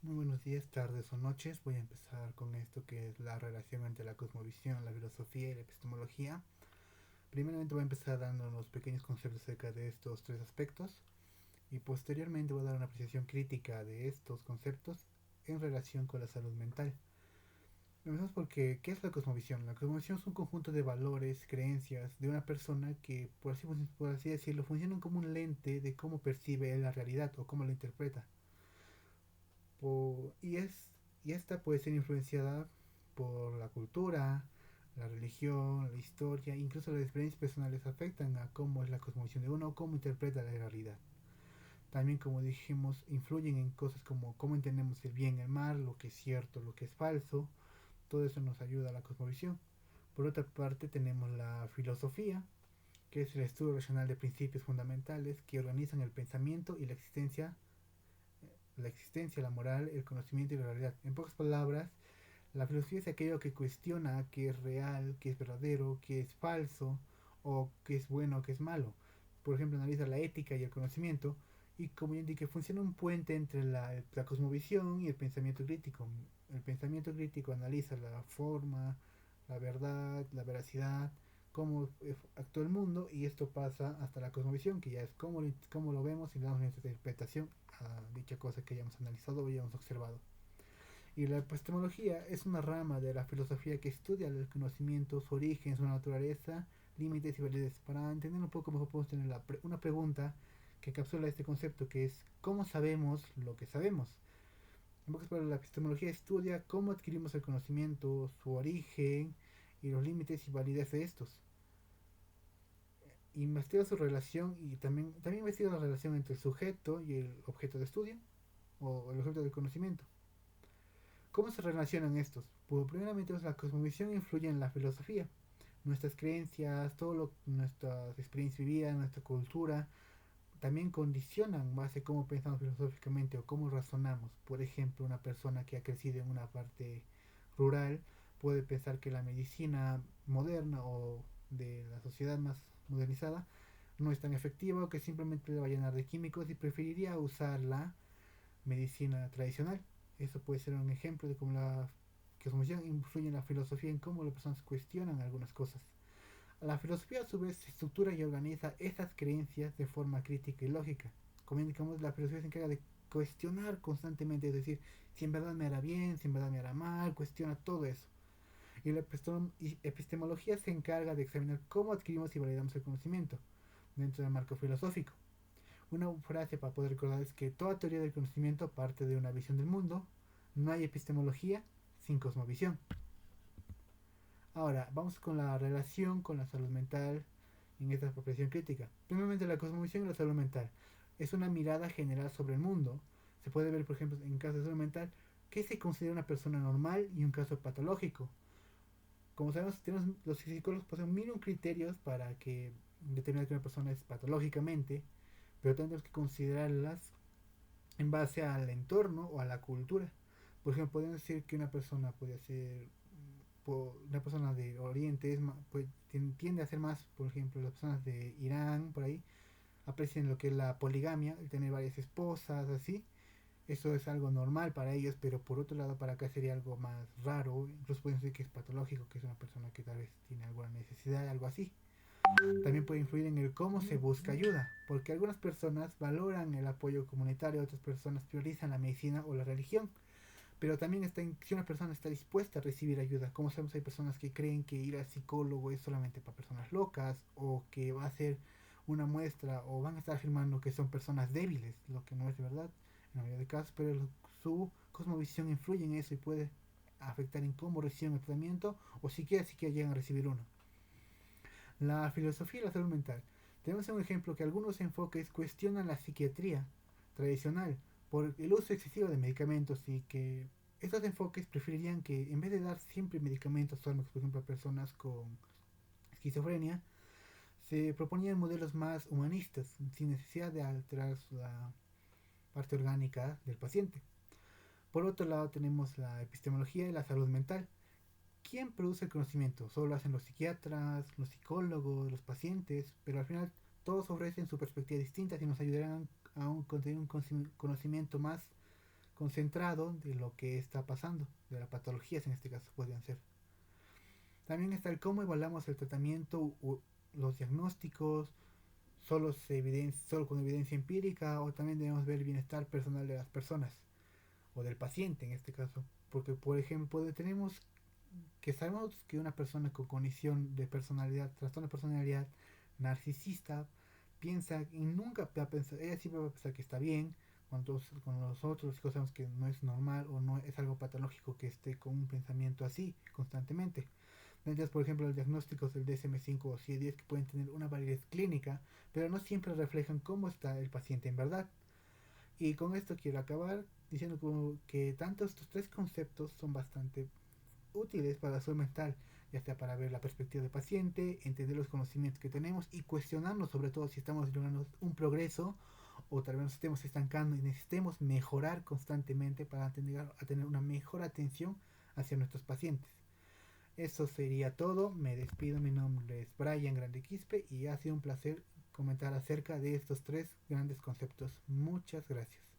Muy buenos días, tardes o noches. Voy a empezar con esto que es la relación entre la cosmovisión, la filosofía y la epistemología. Primeramente voy a empezar dando unos pequeños conceptos acerca de estos tres aspectos y posteriormente voy a dar una apreciación crítica de estos conceptos en relación con la salud mental. Empezamos porque, ¿qué es la cosmovisión? La cosmovisión es un conjunto de valores, creencias de una persona que, por así decirlo, funcionan como un lente de cómo percibe la realidad o cómo la interpreta. Po- y, es, y esta puede ser influenciada por la cultura, la religión, la historia, incluso las experiencias personales afectan a cómo es la cosmovisión de uno o cómo interpreta la realidad. También, como dijimos, influyen en cosas como cómo entendemos el bien y el mal, lo que es cierto, lo que es falso. Todo eso nos ayuda a la cosmovisión. Por otra parte, tenemos la filosofía, que es el estudio racional de principios fundamentales que organizan el pensamiento y la existencia, la moral, el conocimiento y la realidad. En pocas palabras, la filosofía es aquello que cuestiona qué es real, qué es verdadero, qué es falso, o qué es bueno, o qué es malo. Por ejemplo, analiza la ética y el conocimiento, y como ya indiqué, funciona un puente entre la cosmovisión y el pensamiento crítico. El pensamiento crítico analiza la forma, la verdad, la veracidad, cómo actúa el mundo, y esto pasa hasta la cosmovisión, que ya es cómo lo vemos y le damos nuestra interpretación a dicha cosa que hayamos analizado o hayamos observado. Y la epistemología es una rama de la filosofía que estudia el conocimiento, su origen, su naturaleza, límites y validez. Para entender un poco mejor podemos tener una pregunta que encapsula este concepto, que es ¿cómo sabemos lo que sabemos? En pocas palabras, la epistemología estudia cómo adquirimos el conocimiento, su origen y los límites y validez de estos. Investiga su relación y también investiga la relación entre el sujeto y el objeto de estudio o el objeto del conocimiento. ¿Cómo se relacionan estos? Pues primeramente la cosmovisión influye en la filosofía. Nuestras creencias, nuestras experiencias vividas, nuestra cultura, también condicionan base cómo pensamos filosóficamente o cómo razonamos. Por ejemplo, una persona que ha crecido en una parte rural puede pensar que la medicina moderna o de la sociedad más modernizada no es tan efectiva o que simplemente le va a llenar de químicos y preferiría usar la medicina tradicional. Eso puede ser un ejemplo de cómo la cosmovisión influye en la filosofía, en cómo las personas cuestionan algunas cosas. La filosofía a su vez estructura y organiza esas creencias de forma crítica y lógica. Como indicamos, la filosofía se encarga de cuestionar constantemente, es decir, si en verdad me hará bien, si en verdad me hará mal, cuestiona todo eso. Y la epistemología se encarga de examinar cómo adquirimos y validamos el conocimiento dentro del marco filosófico. Una frase para poder recordar es que toda teoría del conocimiento parte de una visión del mundo. No hay epistemología sin cosmovisión. Ahora, vamos con la relación con la salud mental en esta apropiación crítica. Primeramente, la cosmovisión y la salud mental. Es una mirada general sobre el mundo. Se puede ver, por ejemplo, en casos de salud mental, qué se considera una persona normal y un caso patológico. Como sabemos, los psicólogos poseen mil criterios para que determinar que una persona es patológicamente, pero tenemos que considerarlas en base al entorno o a la cultura. Por ejemplo, podemos decir que una persona puede ser una persona de Oriente tiende a ser más, por ejemplo, las personas de Irán, por ahí, aprecian lo que es la poligamia, el tener varias esposas, así. Eso es algo normal para ellos, pero por otro lado para acá sería algo más raro, incluso pueden decir que es patológico, que es una persona que tal vez tiene alguna necesidad, algo así. También puede influir en el cómo se busca ayuda, porque algunas personas valoran el apoyo comunitario, otras personas priorizan la medicina o la religión. Pero también si una persona está dispuesta a recibir ayuda. Como sabemos, hay personas que creen que ir al psicólogo es solamente para personas locas o que va a ser una muestra o van a estar afirmando que son personas débiles, lo que no es de verdad en la mayoría de casos, pero su cosmovisión influye en eso y puede afectar en cómo reciben el tratamiento o siquiera llegan a recibir uno. La filosofía y la salud mental. Tenemos un ejemplo que algunos enfoques cuestionan la psiquiatría tradicional por el uso excesivo de medicamentos y que estos enfoques preferirían que en vez de dar siempre medicamentos fármacos, por ejemplo, a personas con esquizofrenia, se proponían modelos más humanistas, sin necesidad de alterar la parte orgánica del paciente. Por otro lado tenemos la epistemología y la salud mental. ¿Quién produce el conocimiento? Solo lo hacen los psiquiatras, los psicólogos, los pacientes, pero al final todos ofrecen su perspectiva distinta y nos ayudarán a tener un conocimiento más concentrado de lo que está pasando, de las patologías en este caso podrían ser. También está el cómo evaluamos el tratamiento, los diagnósticos, solo con evidencia empírica, o también debemos ver el bienestar personal de las personas o del paciente en este caso. Porque, por ejemplo, tenemos que sabemos que una persona con condición de personalidad, trastorno de personalidad narcisista, piensa y nunca va a pensar, ella siempre va a pensar que está bien, con los otros sabemos que no es normal o no es algo patológico que esté con un pensamiento así constantemente. Mientras, por ejemplo, los diagnósticos del DSM-5 o CIE-10 que pueden tener una validez clínica, pero no siempre reflejan cómo está el paciente en verdad. Y con esto quiero acabar diciendo que tanto estos tres conceptos son bastante útiles para la salud mental, ya sea para ver la perspectiva del paciente, entender los conocimientos que tenemos y cuestionarnos sobre todo si estamos logrando un progreso o tal vez nos estemos estancando y necesitemos mejorar constantemente para tener una mejor atención hacia nuestros pacientes. Eso sería todo, me despido, mi nombre es Brian Grande Quispe y ha sido un placer comentar acerca de estos tres grandes conceptos. Muchas gracias.